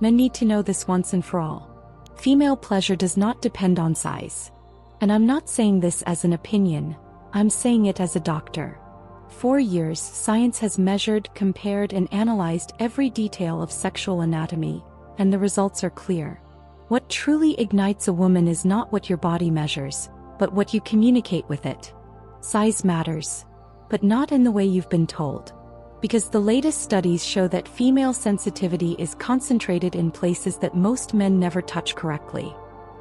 Men need to know this once and for all. Female pleasure does not depend on size. And I'm not saying this as an opinion, I'm saying it as a doctor. For years, science has measured, compared, and analyzed every detail of sexual anatomy, and the results are clear. What truly ignites a woman is not what your body measures, but what you communicate with it. Size matters, but not in the way you've been told. Because the latest studies show that female sensitivity is concentrated in places that most men never touch correctly.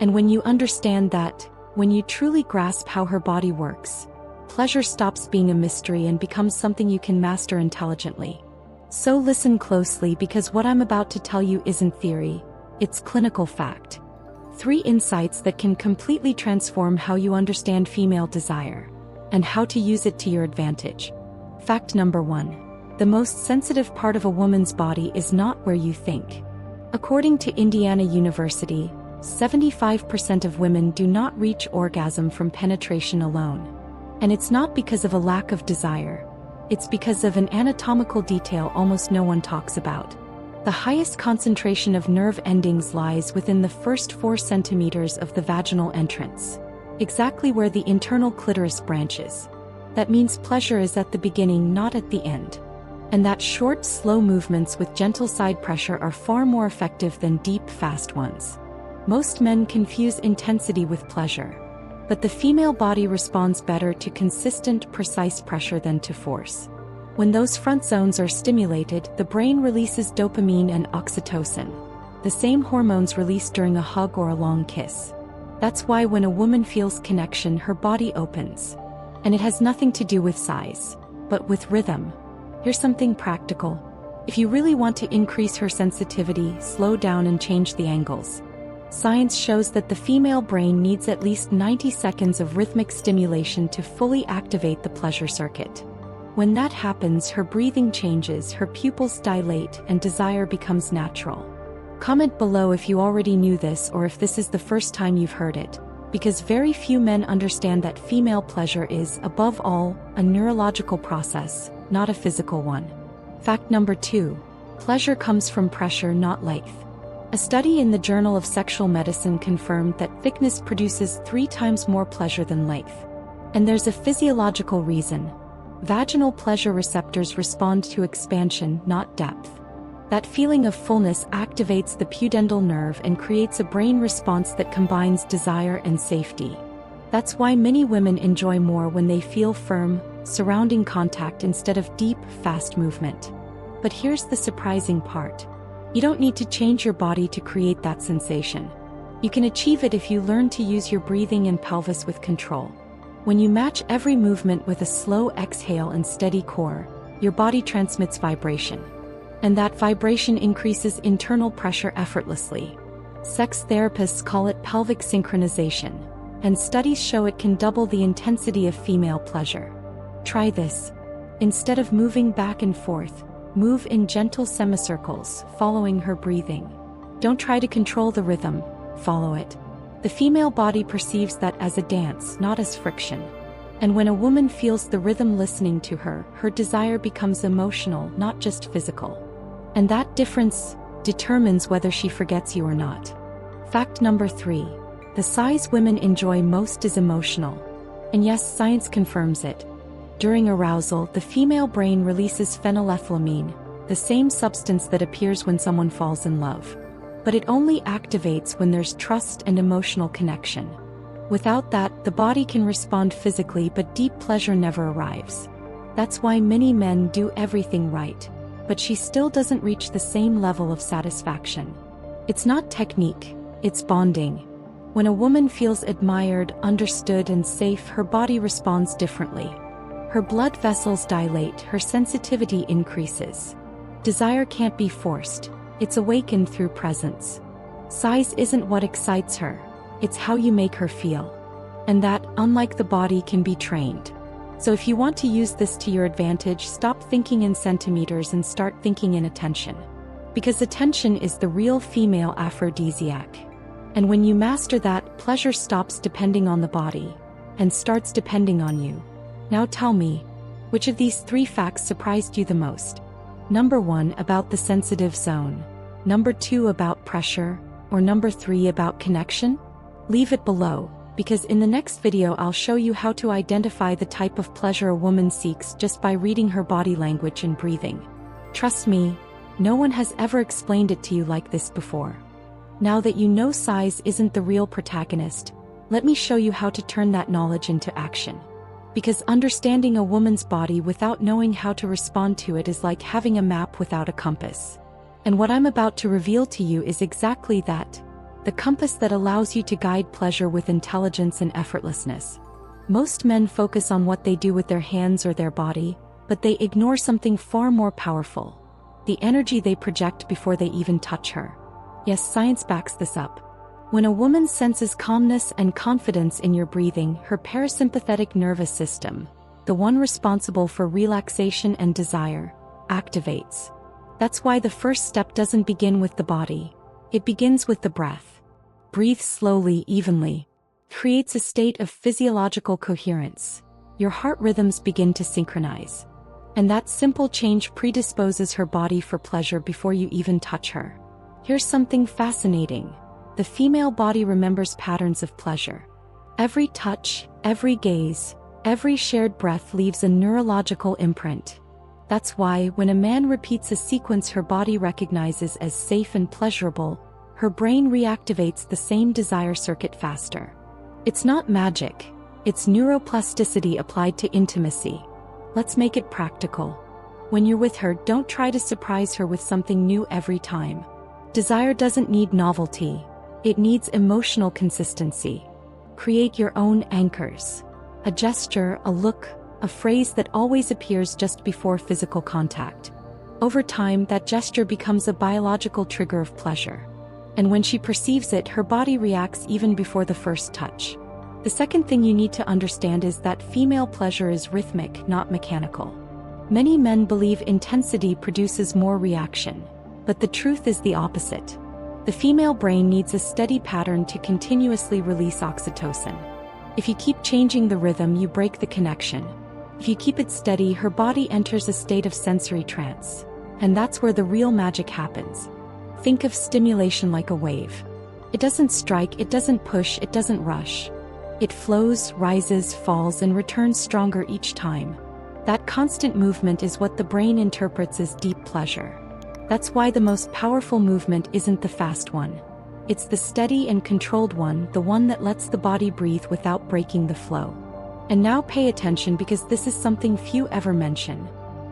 And when you understand that, when you truly grasp how her body works, pleasure stops being a mystery and becomes something you can master intelligently. So listen closely, because what I'm about to tell you isn't theory, it's clinical fact. 3 insights that can completely transform how you understand female desire, and how to use it to your advantage. Fact number 1. The most sensitive part of a woman's body is not where you think. According to Indiana University, 75% of women do not reach orgasm from penetration alone. And it's not because of a lack of desire. It's because of an anatomical detail almost no one talks about. The highest concentration of nerve endings lies within the first 4 centimeters of the vaginal entrance, exactly where the internal clitoris branches. That means pleasure is at the beginning, not at the end. And that short, slow movements with gentle side pressure are far more effective than deep, fast ones. Most men confuse intensity with pleasure. But the female body responds better to consistent, precise pressure than to force. When those front zones are stimulated, the brain releases dopamine and oxytocin, the same hormones released during a hug or a long kiss. That's why when a woman feels connection, her body opens. And it has nothing to do with size, but with rhythm. Here's something practical. If you really want to increase her sensitivity, slow down and change the angles. Science shows that the female brain needs at least 90 seconds of rhythmic stimulation to fully activate the pleasure circuit. When that happens, her breathing changes, her pupils dilate, and desire becomes natural. Comment below if you already knew this or if this is the first time you've heard it, because very few men understand that female pleasure is, above all, a neurological process, not a physical one. Fact number 2. Pleasure comes from pressure, not length. A study in the Journal of Sexual Medicine confirmed that thickness produces 3 times more pleasure than length. And there's a physiological reason. Vaginal pleasure receptors respond to expansion, not depth. That feeling of fullness activates the pudendal nerve and creates a brain response that combines desire and safety. That's why many women enjoy more when they feel firm, surrounding contact instead of deep, fast movement. But here's the surprising part. You don't need to change your body to create that sensation. You can achieve it if you learn to use your breathing and pelvis with control. When you match every movement with a slow exhale and steady core, your body transmits vibration. And that vibration increases internal pressure effortlessly. Sex therapists call it pelvic synchronization, and studies show it can double the intensity of female pleasure. Try this. Instead of moving back and forth, move in gentle semicircles, following her breathing. Don't try to control the rhythm, follow it. The female body perceives that as a dance, not as friction. And when a woman feels the rhythm listening to her, her desire becomes emotional, not just physical. And that difference determines whether she forgets you or not. Fact number 3. The size women enjoy most is emotional. And yes, science confirms it. During arousal, the female brain releases phenylethylamine, the same substance that appears when someone falls in love. But it only activates when there's trust and emotional connection. Without that, the body can respond physically, but deep pleasure never arrives. That's why many men do everything right, but she still doesn't reach the same level of satisfaction. It's not technique, it's bonding. When a woman feels admired, understood, and safe, her body responds differently. Her blood vessels dilate, her sensitivity increases. Desire can't be forced, it's awakened through presence. Size isn't what excites her, it's how you make her feel. And that, unlike the body, can be trained. So if you want to use this to your advantage, stop thinking in centimeters and start thinking in attention. Because attention is the real female aphrodisiac. And when you master that, pleasure stops depending on the body and starts depending on you. Now tell me, which of these 3 facts surprised you the most? Number 1, about the sensitive zone. Number 2 about pressure, or number 3 about connection? Leave it below, because in the next video I'll show you how to identify the type of pleasure a woman seeks just by reading her body language and breathing. Trust me, no one has ever explained it to you like this before. Now that you know size isn't the real protagonist, let me show you how to turn that knowledge into action. Because understanding a woman's body without knowing how to respond to it is like having a map without a compass. And what I'm about to reveal to you is exactly that. The compass that allows you to guide pleasure with intelligence and effortlessness. Most men focus on what they do with their hands or their body, but they ignore something far more powerful. The energy they project before they even touch her. Yes, science backs this up. When a woman senses calmness and confidence in your breathing, her parasympathetic nervous system, the one responsible for relaxation and desire, activates. That's why the first step doesn't begin with the body. It begins with the breath. Breathe slowly, evenly. Creates a state of physiological coherence. Your heart rhythms begin to synchronize. And that simple change predisposes her body for pleasure before you even touch her. Here's something fascinating. The female body remembers patterns of pleasure. Every touch, every gaze, every shared breath leaves a neurological imprint. That's why when a man repeats a sequence her body recognizes as safe and pleasurable, her brain reactivates the same desire circuit faster. It's not magic. It's neuroplasticity applied to intimacy. Let's make it practical. When you're with her, don't try to surprise her with something new every time. Desire doesn't need novelty. It needs emotional consistency. Create your own anchors. A gesture, a look, a phrase that always appears just before physical contact. Over time, that gesture becomes a biological trigger of pleasure. And when she perceives it, her body reacts even before the first touch. The second thing you need to understand is that female pleasure is rhythmic, not mechanical. Many men believe intensity produces more reaction, but the truth is the opposite. The female brain needs a steady pattern to continuously release oxytocin. If you keep changing the rhythm, you break the connection. If you keep it steady, her body enters a state of sensory trance. And that's where the real magic happens. Think of stimulation like a wave. It doesn't strike, it doesn't push, it doesn't rush. It flows, rises, falls, and returns stronger each time. That constant movement is what the brain interprets as deep pleasure. That's why the most powerful movement isn't the fast one. It's the steady and controlled one, the one that lets the body breathe without breaking the flow. And now pay attention, because this is something few ever mention.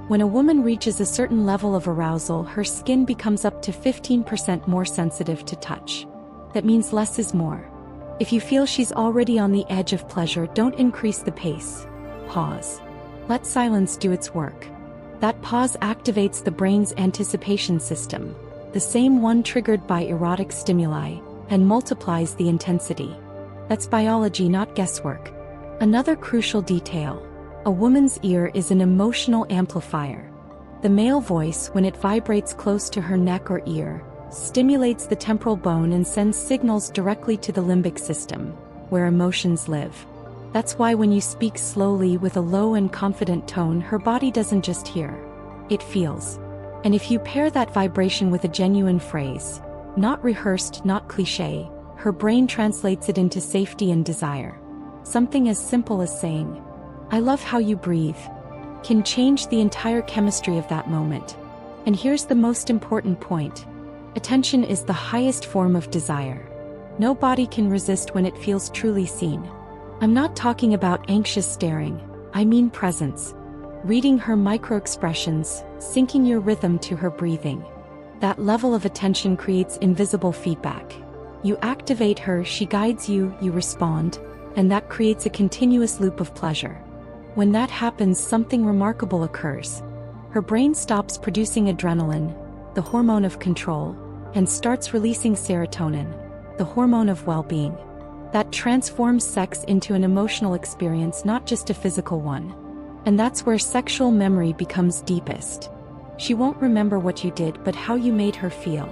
When a woman reaches a certain level of arousal, her skin becomes up to 15% more sensitive to touch. That means less is more. If you feel she's already on the edge of pleasure, don't increase the pace. Pause. Let silence do its work. That pause activates the brain's anticipation system, the same one triggered by erotic stimuli, and multiplies the intensity. That's biology, not guesswork. Another crucial detail. A woman's ear is an emotional amplifier. The male voice, when it vibrates close to her neck or ear, stimulates the temporal bone and sends signals directly to the limbic system, where emotions live. That's why when you speak slowly with a low and confident tone, her body doesn't just hear. It feels. And if you pair that vibration with a genuine phrase, not rehearsed, not cliché, her brain translates it into safety and desire. Something as simple as saying, "I love how you breathe," can change the entire chemistry of that moment. And here's the most important point. Attention is the highest form of desire. No body can resist when it feels truly seen. I'm not talking about anxious staring, I mean presence. Reading her micro-expressions, syncing your rhythm to her breathing. That level of attention creates invisible feedback. You activate her, she guides you, you respond, and that creates a continuous loop of pleasure. When that happens, something remarkable occurs. Her brain stops producing adrenaline, the hormone of control, and starts releasing serotonin, the hormone of well-being. That transforms sex into an emotional experience, not just a physical one. And that's where sexual memory becomes deepest. She won't remember what you did, but how you made her feel.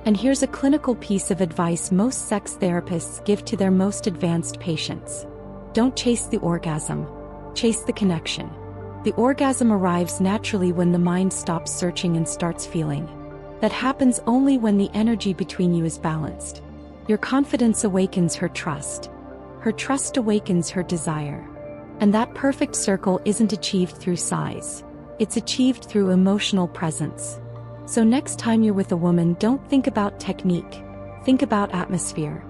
And here's a clinical piece of advice most sex therapists give to their most advanced patients. Don't chase the orgasm. Chase the connection. The orgasm arrives naturally when the mind stops searching and starts feeling. That happens only when the energy between you is balanced. Your confidence awakens her trust. Her trust awakens her desire. And that perfect circle isn't achieved through size. It's achieved through emotional presence. So next time you're with a woman, don't think about technique. Think about atmosphere.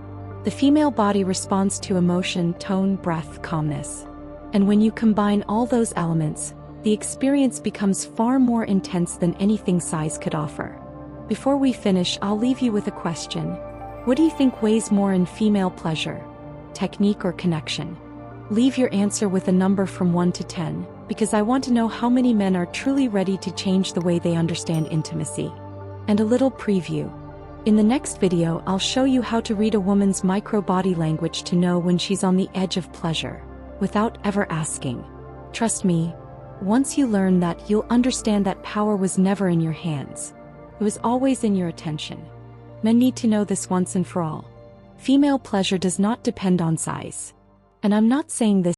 The female body responds to emotion, tone, breath, calmness. And when you combine all those elements, the experience becomes far more intense than anything size could offer. Before we finish, I'll leave you with a question. What do you think weighs more in female pleasure? Technique or connection? Leave your answer with a number from 1 to 10, because I want to know how many men are truly ready to change the way they understand intimacy. And a little preview. In the next video, I'll show you how to read a woman's micro-body language to know when she's on the edge of pleasure, without ever asking. Trust me, once you learn that, you'll understand that power was never in your hands. It was always in your attention. Men need to know this once and for all. Female pleasure does not depend on size. And I'm not saying this